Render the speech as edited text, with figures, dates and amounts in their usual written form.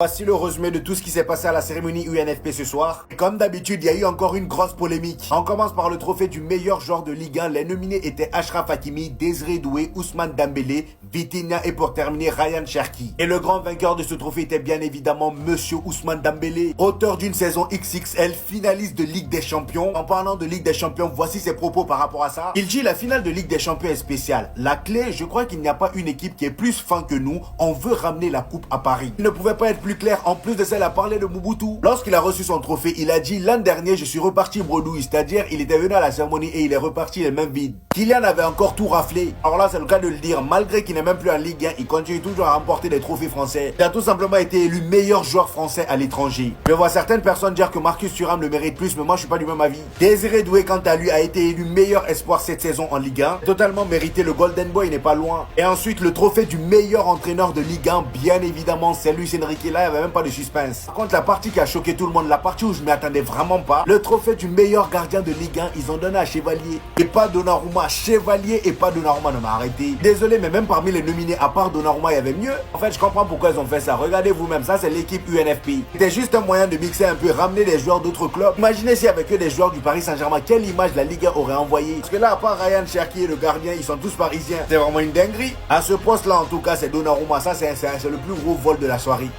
Voici le résumé de tout ce qui s'est passé à la cérémonie UNFP ce soir. Et comme d'habitude, il y a eu encore une grosse polémique. On commence par le trophée du meilleur joueur de Ligue 1. Les nominés étaient Achraf Hakimi, Désiré Doué, Ousmane Dembélé, Vitinha et pour terminer Ryan Cherki. Et le grand vainqueur de ce trophée était bien évidemment Monsieur Ousmane Dembélé, auteur d'une saison XXL, finaliste de Ligue des Champions. En parlant de Ligue des Champions, voici ses propos par rapport à ça. Il dit la finale de Ligue des Champions est spéciale. La clé, je crois qu'il n'y a pas une équipe qui est plus fin que nous. On veut ramener la coupe à Paris. Il ne pouvait pas être plus clair. En plus de ça, il a parlé de Mobutu. Lorsqu'il a reçu son trophée, il a dit l'an dernier, je suis reparti bredouille. C'est-à-dire, il était venu à la cérémonie et il est reparti les mains vides. Kylian avait encore tout raflé. Alors là, c'est le cas de le dire. Malgré qu'il n'est même plus en Ligue 1, il continue toujours à remporter des trophées français. Il a tout simplement été élu meilleur joueur français à l'étranger. Je vois certaines personnes dire que Marcus Thuram le mérite plus, mais moi, je suis pas du même avis. Désiré Doué, quant à lui, a été élu meilleur espoir cette saison en Ligue 1. Totalement mérité. Le Golden Boy, il n'est pas loin. Et ensuite, le trophée du meilleur entraîneur de Ligue 1, bien évidemment, c'est Luis Enrique. Là, il n'y avait même pas de suspense. Par contre, la partie qui a choqué tout le monde, la partie où je m'y attendais vraiment pas, le trophée du meilleur gardien de Ligue 1, ils ont donné à Chevalier et pas Donnarumma. Chevalier et pas Donnarumma, ne m'a arrêté. Désolé, mais même parmi les nominés, à part Donnarumma, il y avait mieux. En fait, je comprends pourquoi ils ont fait ça. Regardez vous-même, ça c'est l'équipe UNFP. C'était juste un moyen de mixer un peu, ramener des joueurs d'autres clubs. Imaginez si avec eux des joueurs du Paris Saint-Germain, quelle image la Ligue 1 aurait envoyé. Parce que là, à part Ryan Cherki et le gardien, ils sont tous parisiens. C'est vraiment une dinguerie. À ce poste-là, en tout cas, c'est Donnarumma. Ça, c'est le plus gros vol de la soirée.